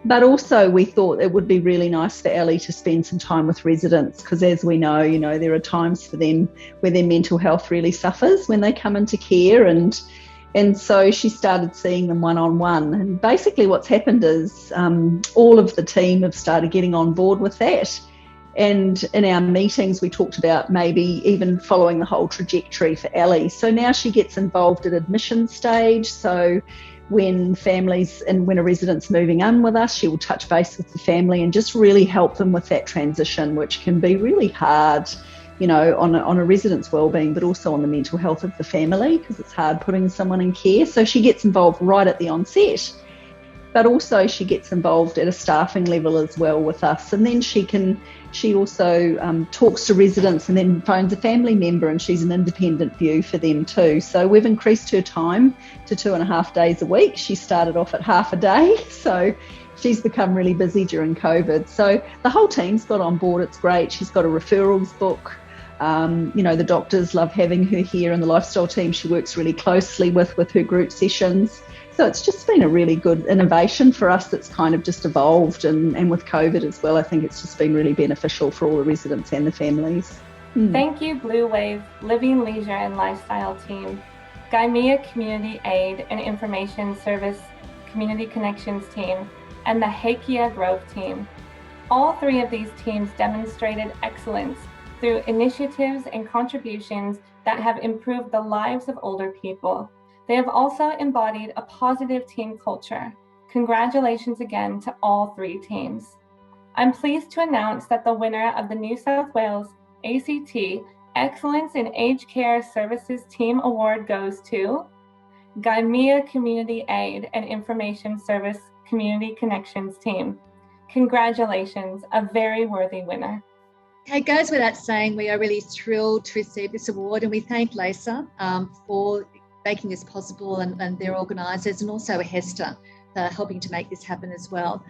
But also we thought it would be really nice for Ellie to spend some time with residents, because as we know, you know, there are times for them where their mental health really suffers when they come into care. And so she started seeing them one-on-one. And basically what's happened is all of the team have started getting on board with that. And in our meetings, we talked about maybe even following the whole trajectory for Ellie. So now she gets involved at admission stage. So when families and when a resident's moving in with us, she will touch base with the family and just really help them with that transition, which can be really hard, you know, on a resident's wellbeing, but also on the mental health of the family, because it's hard putting someone in care. So she gets involved right at the onset. But also she gets involved at a staffing level as well with us, and then she can She also talks to residents and then phones a family member, and she's an independent view for them too. So we've increased her time to 2.5 days a week. She started off at half a day, so she's become really busy during COVID. So the whole team's got on board. It's great. She's got a referrals book. The doctors love having her here, and the lifestyle team she works really closely with her group sessions. So it's just been a really good innovation for us that's kind of just evolved, and with COVID as well, I think it's just been really beneficial for all the residents and the families. Thank you, Bluewave, Living, Leisure and Lifestyle team, Gaimea Community Aid and Information Service Community Connections team, and the Hakea Grove team. All three of these teams demonstrated excellence through initiatives and contributions that have improved the lives of older people. They have also embodied a positive team culture. Congratulations again to all three teams. I'm pleased to announce that the winner of the New South Wales ACT Excellence in Aged Care Services Team Award goes to Gaimea Community Aid and Information Service Community Connections team. Congratulations, a very worthy winner. It goes without saying we are really thrilled to receive this award, and we thank LASA for making this possible, and their organisers, and also HESTA for helping to make this happen as well.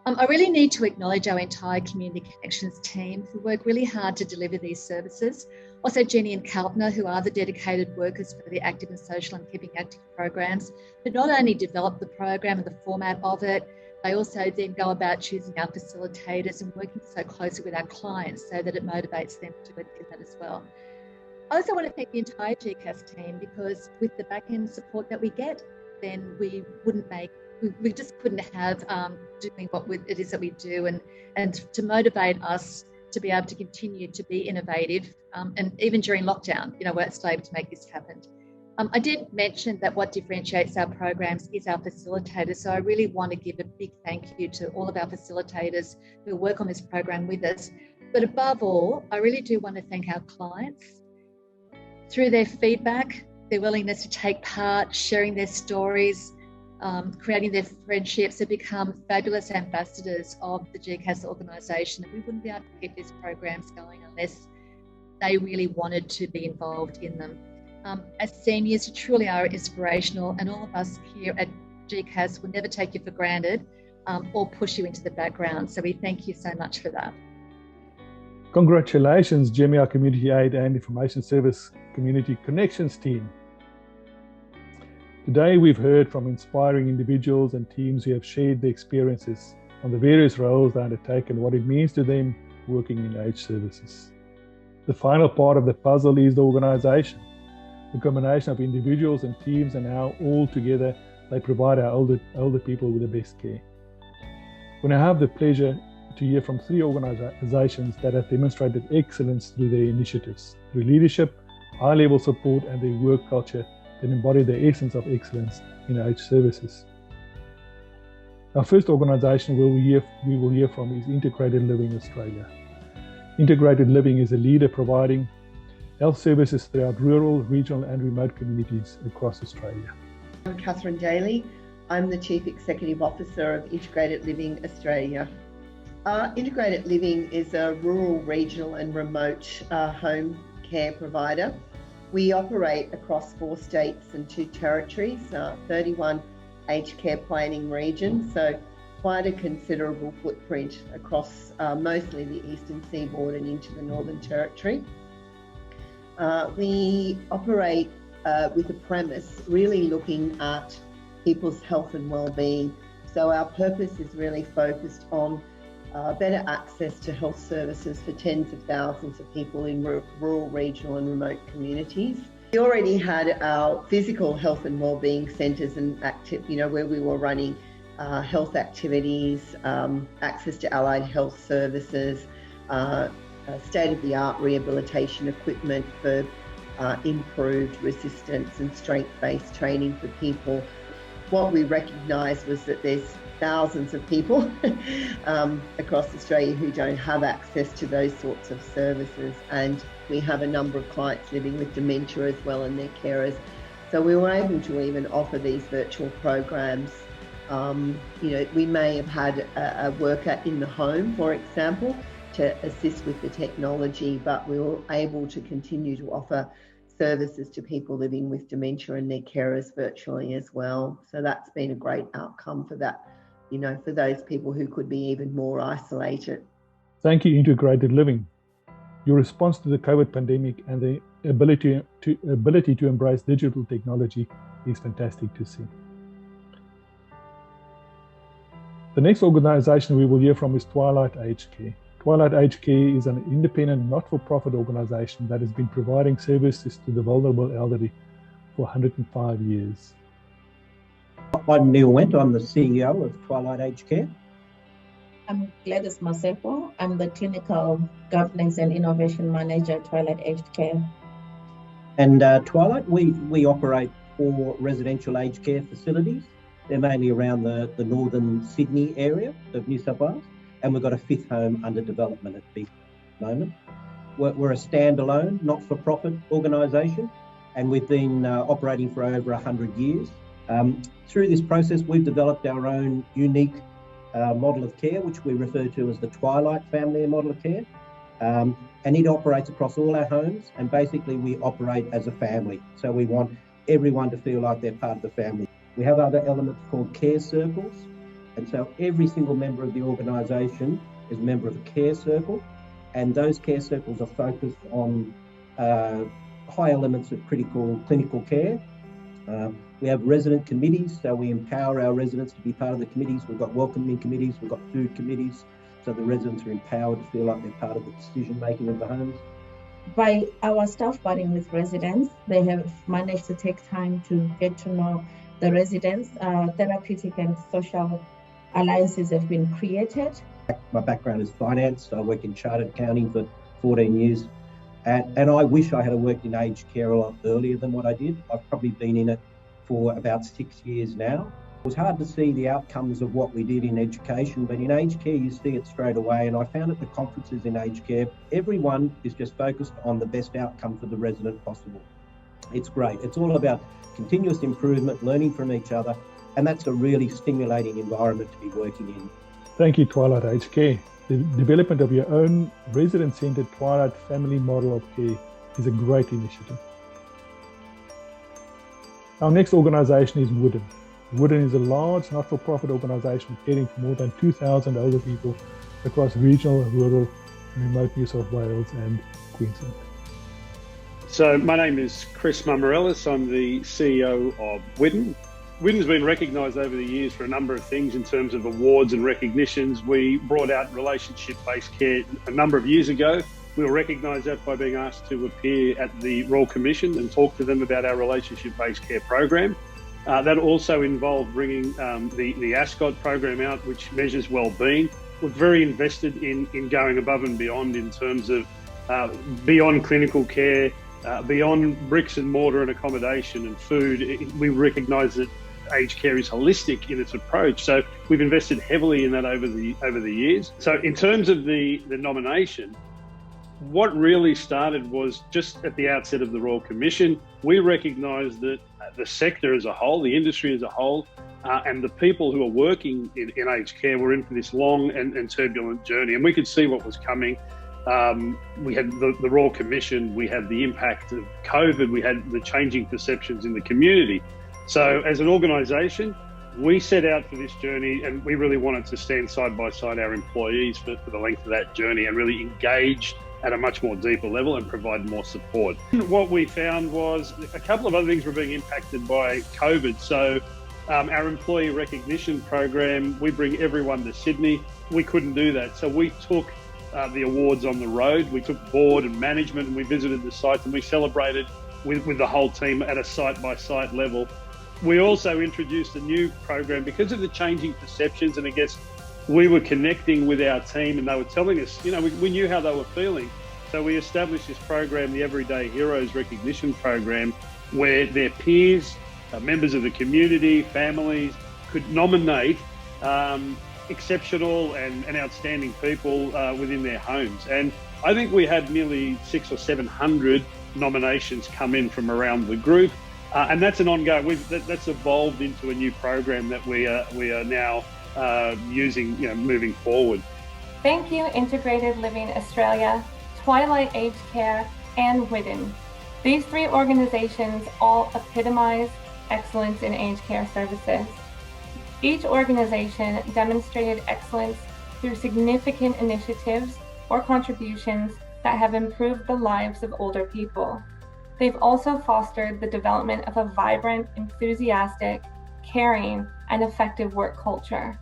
I really need to acknowledge our entire Community Connections team who work really hard to deliver these services. Also Jenny and Kalpner, who are the dedicated workers for the Active and Social and Keeping Active programs, but not only develop the program and the format of it, they also then go about choosing our facilitators and working so closely with our clients so that it motivates them to do that as well. I also want to thank the entire GCAS team, because with the back-end support that we get, then we just couldn't have doing what it is that we do, and to motivate us to be able to continue to be innovative, and even during lockdown, we're still able to make this happen. I did mention that what differentiates our programs is our facilitators, so I really want to give a big thank you to all of our facilitators who work on this program with us. But above all, I really do want to thank our clients. Through their feedback, their willingness to take part, sharing their stories, creating their friendships, have become fabulous ambassadors of the GCAS organisation. We wouldn't be able to keep these programs going unless they really wanted to be involved in them. As seniors, you truly are inspirational, and all of us here at GCAS will never take you for granted or push you into the background. So we thank you so much for that. Congratulations, Gaimea Community Aid and Information Service Community Connections team. Today we've heard from inspiring individuals and teams who have shared their experiences on the various roles they undertake and what it means to them working in aged services. The final part of the puzzle is the organisation. The combination of individuals and teams, and how all together they provide our older people with the best care. When I have the pleasure to hear from three organisations that have demonstrated excellence through their initiatives, through leadership, high-level support and their work culture that embody the essence of excellence in aged services. Our first organisation we will hear from is Integrated Living Australia. Integrated Living is a leader providing health services throughout rural, regional and remote communities across Australia. I'm Katherine Daly. I'm the Chief Executive Officer of Integrated Living Australia. Integrated Living is a rural, regional and remote home care provider. We operate across 4 states and 2 territories, 31 aged care planning regions, so quite a considerable footprint across mostly the eastern seaboard and into the Northern Territory. We operate with a premise really looking at people's health and well-being. So our purpose is really focused on better access to health services for tens of thousands of people in rural, regional and remote communities. We already had our physical health and wellbeing centres and where we were running health activities, access to allied health services, state-of-the-art rehabilitation equipment for improved resistance and strength-based training for people. What we recognised was that there's thousands of people across Australia who don't have access to those sorts of services, and we have a number of clients living with dementia as well and their carers. So we were able to even offer these virtual programs. We may have had a worker in the home, for example, to assist with the technology, but we were able to continue to offer services to people living with dementia and their carers virtually as well. So that's been a great outcome for that, you know, for those people who could be even more isolated. Thank you, Integrated Living. Your response to the COVID pandemic and the ability to embrace digital technology is fantastic to see. The next organisation we will hear from is Twilight Aged Care. Twilight Aged Care is an independent, not-for-profit organisation that has been providing services to the vulnerable elderly for 105 years. I'm Neil Wendt, I'm the CEO of Twilight Aged Care. I'm Gladys Masepo. I'm the Clinical Governance and Innovation Manager at Twilight Aged Care. And Twilight, we operate 4 residential aged care facilities. They're mainly around the northern Sydney area of New South Wales. And we've got a 5th home under development at the moment. We're a standalone, not-for-profit organisation, and we've been operating for over 100 years. Through this process, we've developed our own unique model of care, which we refer to as the Twilight family model of care. And it operates across all our homes, and basically we operate as a family. So we want everyone to feel like they're part of the family. We have other elements called care circles. And so every single member of the organisation is a member of a care circle, and those care circles are focused on high elements of critical clinical care. We have resident committees, so we empower our residents to be part of the committees. We've got welcoming committees, we've got food committees, so the residents are empowered to feel like they're part of the decision making of the homes. By our staff partnering with residents, they have managed to take time to get to know the residents. Therapeutic and social alliances have been created. My background is finance. I work in chartered accounting for 14 years. And I wish I had worked in aged care a lot earlier than what I did. I've probably been in it for about 6 years now. It was hard to see the outcomes of what we did in education, but in aged care you see it straight away. And I found at the conferences in aged care, everyone is just focused on the best outcome for the resident possible. It's great. It's all about continuous improvement, learning from each other, and that's a really stimulating environment to be working in. Thank you, Twilight Aged Care. The development of your own resident-centred Twilight family model of care is a great initiative. Our next organisation is Whiddon. Whiddon is a large not-for-profit organisation caring for more than 2,000 older people across regional, rural, and remote New South Wales and Queensland. So my name is Chris Mamarellis. I'm the CEO of Whiddon. Whiddon's been recognised over the years for a number of things in terms of awards and recognitions. We brought out relationship-based care a number of years ago. We were recognised that by being asked to appear at the Royal Commission and talk to them about our relationship-based care program. That also involved bringing the ASCOT program out, which measures well-being. We're very invested in going above and beyond in terms of beyond clinical care, beyond bricks and mortar and accommodation and food. We recognise that aged care is holistic in its approach, so we've invested heavily in that over the years. So in terms of the nomination, what really started was just at the outset of the Royal Commission. We recognised that the sector as a whole, the industry as a whole, and the people who are working in aged care were in for this long and turbulent journey, and we could see what was coming. We had the Royal Commission, we had the impact of COVID, we had the changing perceptions in the community. So as an organisation, we set out for this journey, and we really wanted to stand side by side our employees for the length of that journey and really engage at a much more deeper level and provide more support. What we found was a couple of other things were being impacted by COVID. So our employee recognition program, we bring everyone to Sydney. We couldn't do that. So we took the awards on the road. We took board and management and we visited the sites and we celebrated with the whole team at a site-by-site level. We also introduced a new program because of the changing perceptions, and I guess we were connecting with our team and they were telling us, you know, we knew how they were feeling. So we established this program, the Everyday Heroes Recognition Program, where their peers, members of the community, families could nominate exceptional and outstanding people within their homes. And I think we had nearly 600 or 700 nominations come in from around the group. And that's an ongoing, that's evolved into a new program that we are now using, moving forward. Thank you, Integrated Living Australia, Twilight Aged Care, and Whiddon. These 3 organizations all epitomize excellence in aged care services. Each organization demonstrated excellence through significant initiatives or contributions that have improved the lives of older people. They've also fostered the development of a vibrant, enthusiastic, caring, and effective work culture.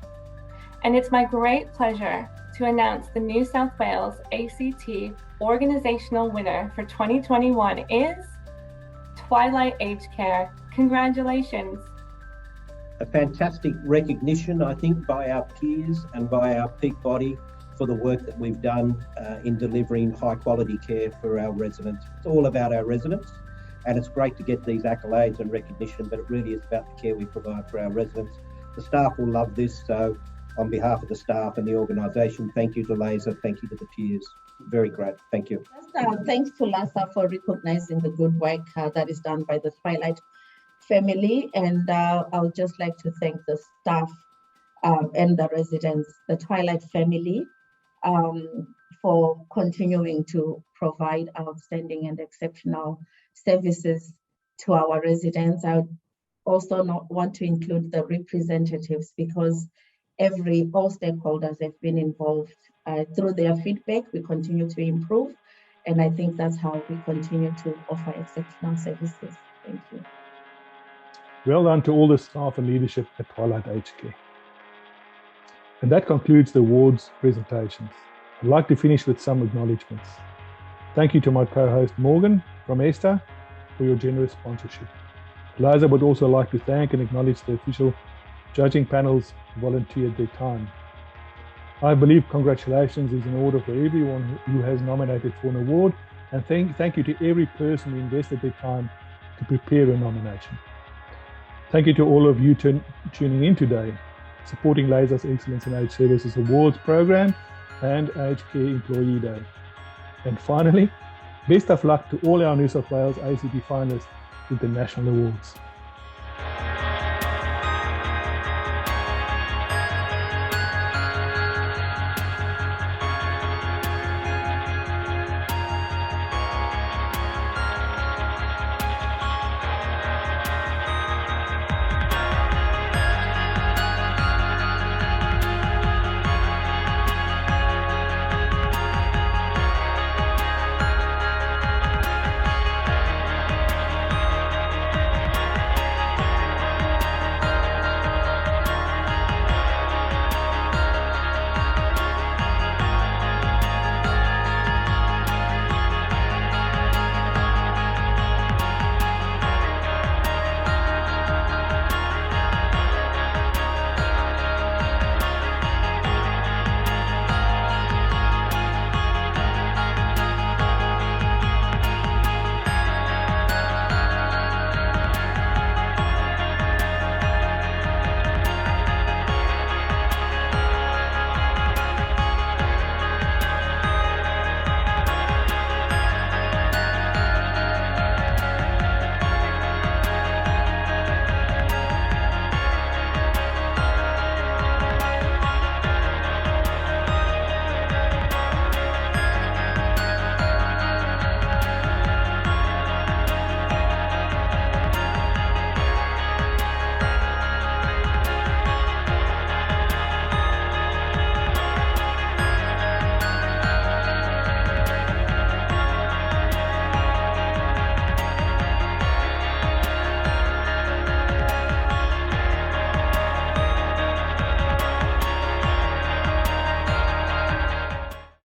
And it's my great pleasure to announce the New South Wales ACT organizational winner for 2021 is Twilight Aged Care. Congratulations. A fantastic recognition, I think, by our peers and by our peak body for the work that we've done in delivering high quality care for our residents. It's all about our residents, and it's great to get these accolades and recognition, but it really is about the care we provide for our residents. The staff will love this, so on behalf of the staff and the organisation, thank you to Laser, thank you to the peers. Very great, thank you. Thanks to LASA for recognizing the good work that is done by the Twilight family, and I would just like to thank the staff and the residents, the Twilight family, for continuing to provide outstanding and exceptional services to our residents. I would also want to include the representatives, because all stakeholders have been involved. Through their feedback, we continue to improve, and I think that's how we continue to offer exceptional services. Thank you. Well done to all the staff and leadership at Twilight Aged Care. And that concludes the awards presentations. I'd like to finish with some acknowledgements. Thank you to my co-host Morgan from HESTA for your generous sponsorship. Liza would also like to thank and acknowledge the official judging panels who volunteered their time. I believe congratulations is in order for everyone who has nominated for an award, and thank you to every person who invested their time to prepare a nomination. Thank you to all of you tuning in today, supporting Laser's Excellence in Aged Services Awards program and Aged Care Employee Day. And finally, best of luck to all our New South Wales ACT finalists with the national awards.